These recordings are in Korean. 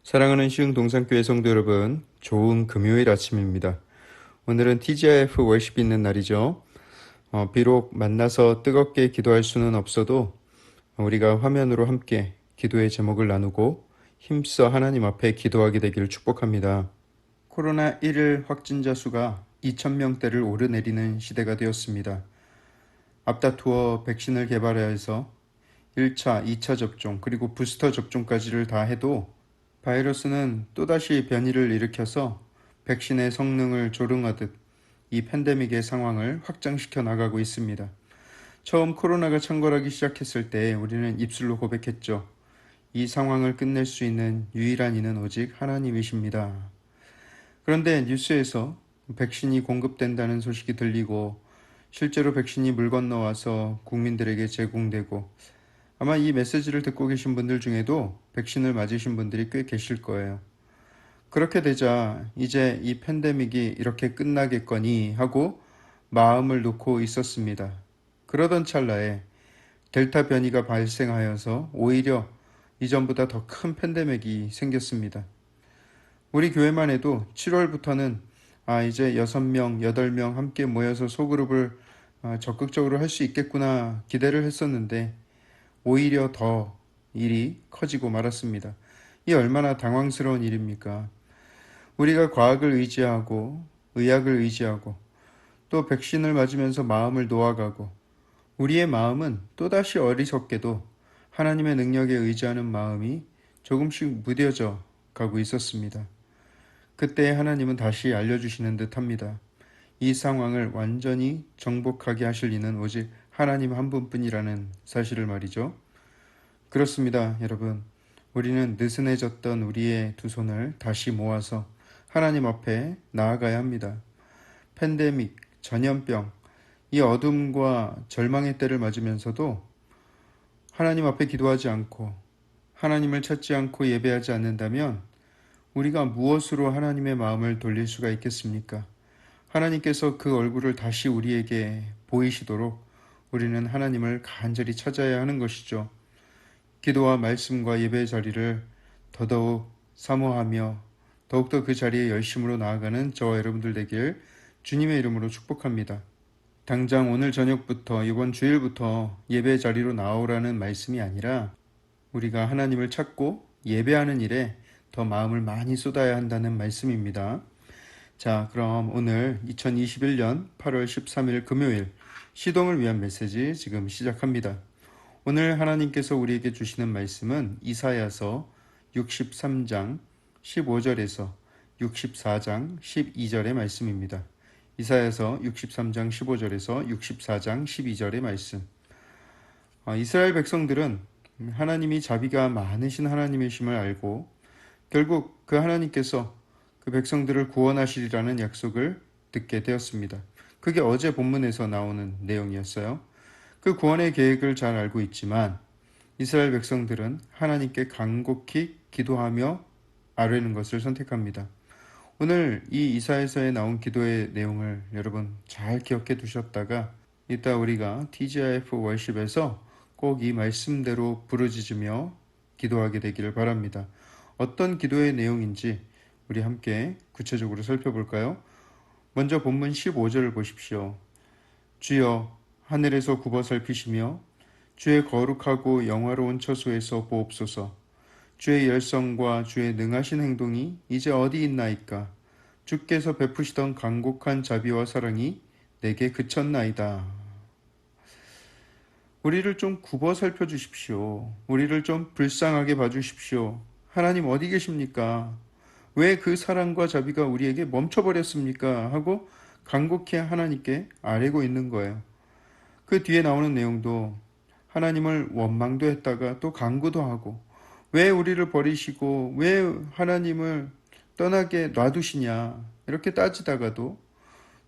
사랑하는 시흥동산교회 성도 여러분, 좋은 금요일 아침입니다. 오늘은 TGIF 월십이 있는 날이죠. 비록 만나서 뜨겁게 기도할 수는 없어도 우리가 화면으로 함께 기도의 제목을 나누고 힘써 하나님 앞에 기도하게 되기를 축복합니다. 코로나1 확진자 수가 2,000명대를 오르내리는 시대가 되었습니다. 앞다투어 백신을 개발하여서 1차, 2차 접종, 그리고 부스터 접종까지를 다 해도 바이러스는 또다시 변이를 일으켜서 백신의 성능을 조롱하듯 이 팬데믹의 상황을 확장시켜 나가고 있습니다. 처음 코로나가 창궐하기 시작했을 때 우리는 입술로 고백했죠. 이 상황을 끝낼 수 있는 유일한 이는 오직 하나님이십니다. 그런데 뉴스에서 백신이 공급된다는 소식이 들리고 실제로 백신이 물 건너와서 국민들에게 제공되고 아마 이 메시지를 듣고 계신 분들 중에도 백신을 맞으신 분들이 꽤 계실 거예요. 그렇게 되자 이제 이 팬데믹이 이렇게 끝나겠거니 하고 마음을 놓고 있었습니다. 그러던 찰나에 델타 변이가 발생하여서 오히려 이전보다 더 큰 팬데믹이 생겼습니다. 우리 교회만 해도 7월부터는 이제 6명, 8명 함께 모여서 소그룹을 적극적으로 할 수 있겠구나 기대를 했었는데 오히려 더 일이 커지고 말았습니다. 이 얼마나 당황스러운 일입니까? 우리가 과학을 의지하고 의학을 의지하고 또 백신을 맞으면서 마음을 놓아가고 우리의 마음은 또다시 어리석게도 하나님의 능력에 의지하는 마음이 조금씩 무뎌져 가고 있었습니다. 그때 하나님은 다시 알려주시는 듯 합니다. 이 상황을 완전히 정복하게 하실 이는 오직 하나님 한 분뿐이라는 사실을 말이죠. 그렇습니다, 여러분. 우리는 느슨해졌던 우리의 두 손을 다시 모아서 하나님 앞에 나아가야 합니다. 팬데믹, 전염병, 이 어둠과 절망의 때를 맞으면서도 하나님 앞에 기도하지 않고 하나님을 찾지 않고 예배하지 않는다면 우리가 무엇으로 하나님의 마음을 돌릴 수가 있겠습니까? 하나님께서 그 얼굴을 다시 우리에게 보이시도록 우리는 하나님을 간절히 찾아야 하는 것이죠. 기도와 말씀과 예배의 자리를 더더욱 사모하며 더욱더 그 자리에 열심으로 나아가는 저와 여러분들 되길 주님의 이름으로 축복합니다. 당장 오늘 저녁부터 이번 주일부터 예배 자리로 나오라는 말씀이 아니라 우리가 하나님을 찾고 예배하는 일에 더 마음을 많이 쏟아야 한다는 말씀입니다. 자, 그럼 오늘 2021년 8월 13일 금요일 시동을 위한 메시지 지금 시작합니다. 오늘 하나님께서 우리에게 주시는 말씀은 이사야서 63장 15절에서 64장 12절의 말씀입니다. 이사야서 63장 15절에서 64장 12절의 말씀. 이스라엘 백성들은 하나님이 자비가 많으신 하나님이심을 알고 결국 그 하나님께서 그 백성들을 구원하시리라는 약속을 듣게 되었습니다. 그게 어제 본문에서 나오는 내용이었어요. 그 구원의 계획을 잘 알고 있지만 이스라엘 백성들은 하나님께 간곡히 기도하며 아뢰는 것을 선택합니다. 오늘 이 이사야서에 나온 기도의 내용을 여러분 잘 기억해 두셨다가 이따 우리가 TGIF 월십에서 꼭 이 말씀대로 부르짖으며 기도하게 되기를 바랍니다. 어떤 기도의 내용인지 우리 함께 구체적으로 살펴볼까요? 먼저 본문 15절을 보십시오. 주여 하늘에서 굽어 살피시며 주의 거룩하고 영화로운 처소에서 보옵소서. 주의 열성과 주의 능하신 행동이 이제 어디 있나이까? 주께서 베푸시던 간곡한 자비와 사랑이 내게 그쳤나이다. 우리를 좀 굽어 살펴주십시오. 우리를 좀 불쌍하게 봐주십시오. 하나님 어디 계십니까? 왜 그 사랑과 자비가 우리에게 멈춰버렸습니까? 하고 간곡히 하나님께 아뢰고 있는 거예요. 그 뒤에 나오는 내용도 하나님을 원망도 했다가 또 간구도 하고 왜 우리를 버리시고 왜 하나님을 떠나게 놔두시냐 이렇게 따지다가도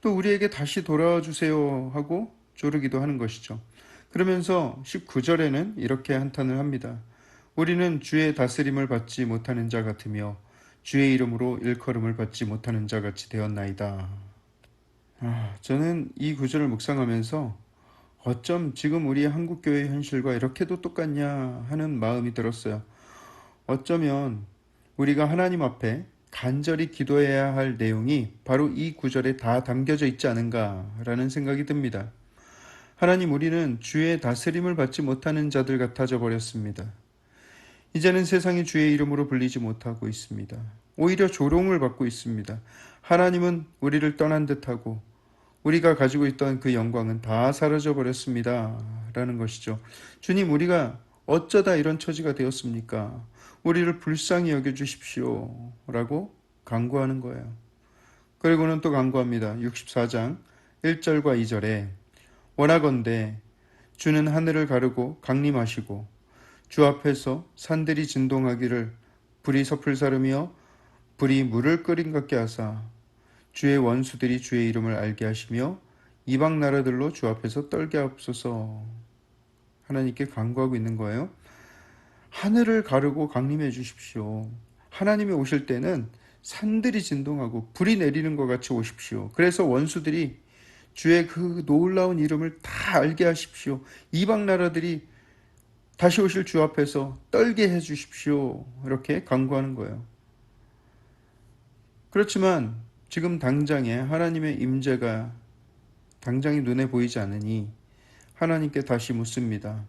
또 우리에게 다시 돌아와 주세요 하고 조르기도 하는 것이죠. 그러면서 19절에는 이렇게 한탄을 합니다. 우리는 주의 다스림을 받지 못하는 자 같으며 주의 이름으로 일컬음을 받지 못하는 자 같이 되었나이다. 저는 이 구절을 묵상하면서 어쩜 지금 우리 한국교회 현실과 이렇게도 똑같냐 하는 마음이 들었어요. 어쩌면 우리가 하나님 앞에 간절히 기도해야 할 내용이 바로 이 구절에 다 담겨져 있지 않은가라는 생각이 듭니다. 하나님, 우리는 주의 다스림을 받지 못하는 자들 같아져 버렸습니다. 이제는 세상이 주의 이름으로 불리지 못하고 있습니다. 오히려 조롱을 받고 있습니다. 하나님은 우리를 떠난 듯하고 우리가 가지고 있던 그 영광은 다 사라져 버렸습니다. 라는 것이죠. 주님, 우리가 어쩌다 이런 처지가 되었습니까? 우리를 불쌍히 여겨주십시오. 라고 간구하는 거예요. 그리고는 또 간구합니다. 64장 1절과 2절에 원하건대 주는 하늘을 가르고 강림하시고 주 앞에서 산들이 진동하기를 불이 섭을 사르며 불이 물을 끓인 같게 하사 주의 원수들이 주의 이름을 알게 하시며 이방 나라들로 주 앞에서 떨게 하옵소서. 하나님께 간구하고 있는 거예요. 하늘을 가르고 강림해 주십시오. 하나님이 오실 때는 산들이 진동하고 불이 내리는 것 같이 오십시오. 그래서 원수들이 주의 그 놀라운 이름을 다 알게 하십시오. 이방 나라들이 다시 오실 주 앞에서 떨게 해 주십시오. 이렇게 간구하는 거예요. 그렇지만 지금 당장에 하나님의 임재가 당장이 눈에 보이지 않으니 하나님께 다시 묻습니다.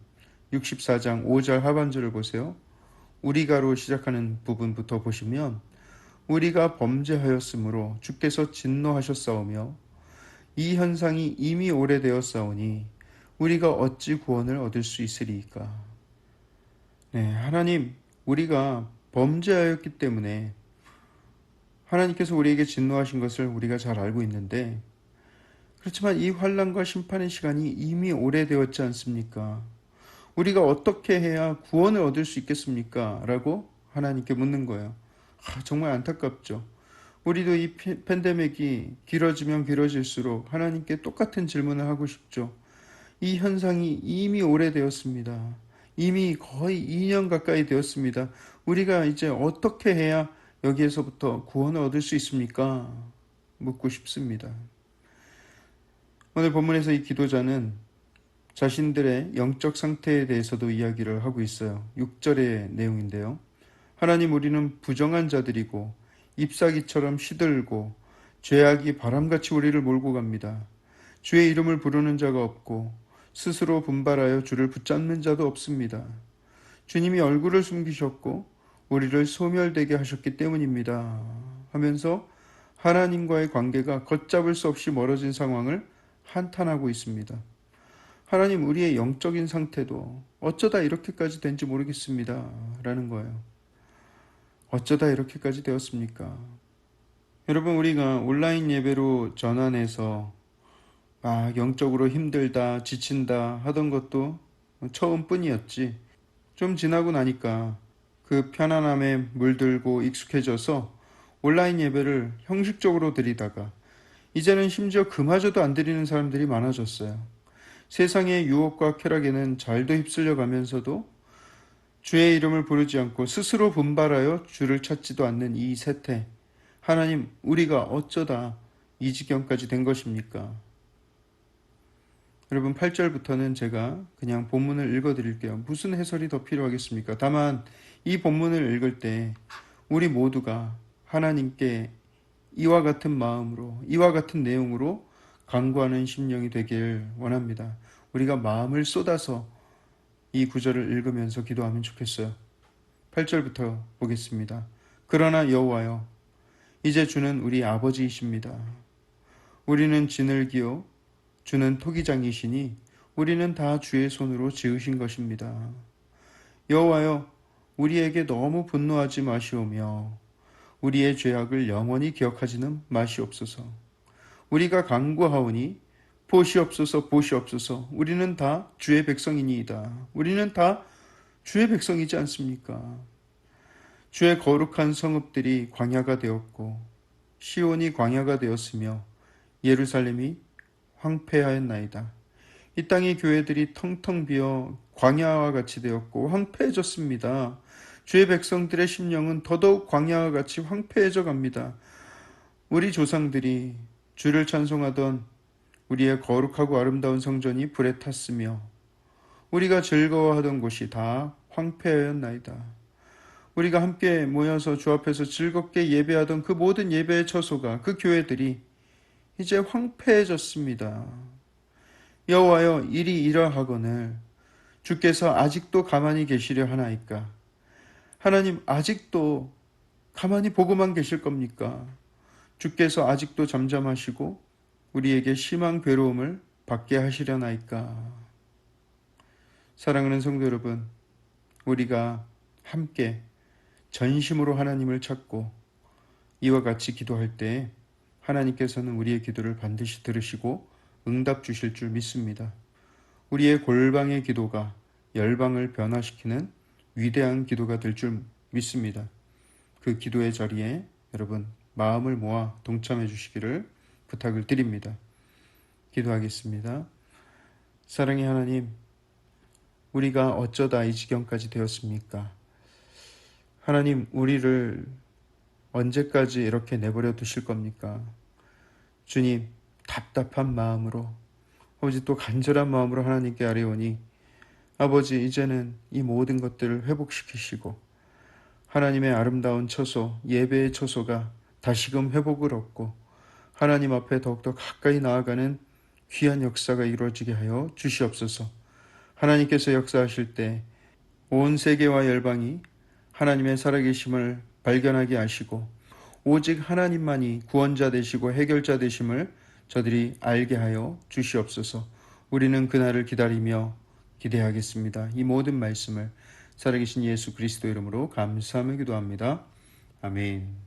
64장 5절 하반절을 보세요. 우리가로 시작하는 부분부터 보시면 우리가 범죄하였으므로 주께서 진노하셨사오며 이 현상이 이미 오래되었사오니 우리가 어찌 구원을 얻을 수 있으리이까. 네, 하나님, 우리가 범죄하였기 때문에 하나님께서 우리에게 진노하신 것을 우리가 잘 알고 있는데, 그렇지만 이 환난과 심판의 시간이 이미 오래되었지 않습니까? 우리가 어떻게 해야 구원을 얻을 수 있겠습니까? 라고 하나님께 묻는 거예요. 정말 안타깝죠. 우리도 이 팬데믹이 길어지면 길어질수록 하나님께 똑같은 질문을 하고 싶죠. 이 현상이 이미 오래되었습니다. 이미 거의 2년 가까이 되었습니다. 우리가 이제 어떻게 해야 여기에서부터 구원을 얻을 수 있습니까? 묻고 싶습니다. 오늘 본문에서 이 기도자는 자신들의 영적 상태에 대해서도 이야기를 하고 있어요. 6절의 내용인데요. 하나님, 우리는 부정한 자들이고 잎사귀처럼 시들고 죄악이 바람같이 우리를 몰고 갑니다. 주의 이름을 부르는 자가 없고 스스로 분발하여 주를 붙잡는 자도 없습니다. 주님이 얼굴을 숨기셨고 우리를 소멸되게 하셨기 때문입니다. 하면서 하나님과의 관계가 걷잡을 수 없이 멀어진 상황을 한탄하고 있습니다. 하나님, 우리의 영적인 상태도 어쩌다 이렇게까지 된지 모르겠습니다. 라는 거예요. 어쩌다 이렇게까지 되었습니까? 여러분, 우리가 온라인 예배로 전환해서 영적으로 힘들다, 지친다 하던 것도 처음뿐이었지. 좀 지나고 나니까 그 편안함에 물들고 익숙해져서 온라인 예배를 형식적으로 드리다가 이제는 심지어 그마저도 안 드리는 사람들이 많아졌어요. 세상의 유혹과 쾌락에는 잘도 휩쓸려 가면서도 주의 이름을 부르지 않고 스스로 분발하여 주를 찾지도 않는 이 세태. 하나님, 우리가 어쩌다 이 지경까지 된 것입니까? 여러분, 8절부터는 제가 그냥 본문을 읽어드릴게요. 무슨 해설이 더 필요하겠습니까? 다만 이 본문을 읽을 때 우리 모두가 하나님께 이와 같은 마음으로, 이와 같은 내용으로 간구하는 심령이 되길 원합니다. 우리가 마음을 쏟아서 이 구절을 읽으면서 기도하면 좋겠어요. 8절부터 보겠습니다. 그러나 여호와여, 이제 주는 우리 아버지이십니다. 우리는 지늘기요 주는 토기장이시니 우리는 다 주의 손으로 지으신 것입니다. 여호와여, 우리에게 너무 분노하지 마시오며 우리의 죄악을 영원히 기억하지는 마시옵소서. 우리가 간구하오니 보시옵소서, 보시옵소서. 우리는 다 주의 백성이니이다. 우리는 다 주의 백성이지 않습니까? 주의 거룩한 성읍들이 광야가 되었고 시온이 광야가 되었으며 예루살렘이 황폐하였나이다. 이 땅의 교회들이 텅텅 비어 광야와 같이 되었고 황폐해졌습니다. 주의 백성들의 심령은 더더욱 광야와 같이 황폐해져 갑니다. 우리 조상들이 주를 찬송하던 우리의 거룩하고 아름다운 성전이 불에 탔으며 우리가 즐거워하던 곳이 다 황폐하였나이다. 우리가 함께 모여서 주 앞에서 즐겁게 예배하던 그 모든 예배의 처소가, 그 교회들이 이제 황폐해졌습니다. 여호와여, 이리 이러하거늘 주께서 아직도 가만히 계시려 하나이까? 하나님, 아직도 가만히 보고만 계실 겁니까? 주께서 아직도 잠잠하시고 우리에게 심한 괴로움을 받게 하시려나이까? 사랑하는 성도 여러분, 우리가 함께 전심으로 하나님을 찾고 이와 같이 기도할 때 하나님께서는 우리의 기도를 반드시 들으시고 응답 주실 줄 믿습니다. 우리의 골방의 기도가 열방을 변화시키는 위대한 기도가 될 줄 믿습니다. 그 기도의 자리에 여러분 마음을 모아 동참해 주시기를 부탁을 드립니다. 기도하겠습니다. 사랑의 하나님, 우리가 어쩌다 이 지경까지 되었습니까? 하나님, 우리를 언제까지 이렇게 내버려 두실 겁니까? 주님, 답답한 마음으로, 아버지 또 간절한 마음으로 하나님께 아뢰오니 아버지, 이제는 이 모든 것들을 회복시키시고 하나님의 아름다운 처소, 예배의 처소가 다시금 회복을 얻고 하나님 앞에 더욱더 가까이 나아가는 귀한 역사가 이루어지게 하여 주시옵소서. 하나님께서 역사하실 때 온 세계와 열방이 하나님의 살아계심을 발견하게 하시고 오직 하나님만이 구원자 되시고 해결자 되심을 저들이 알게 하여 주시옵소서. 우리는 그날을 기다리며 기대하겠습니다. 이 모든 말씀을 살아계신 예수 그리스도 이름으로 감사하며 기도합니다. 아멘.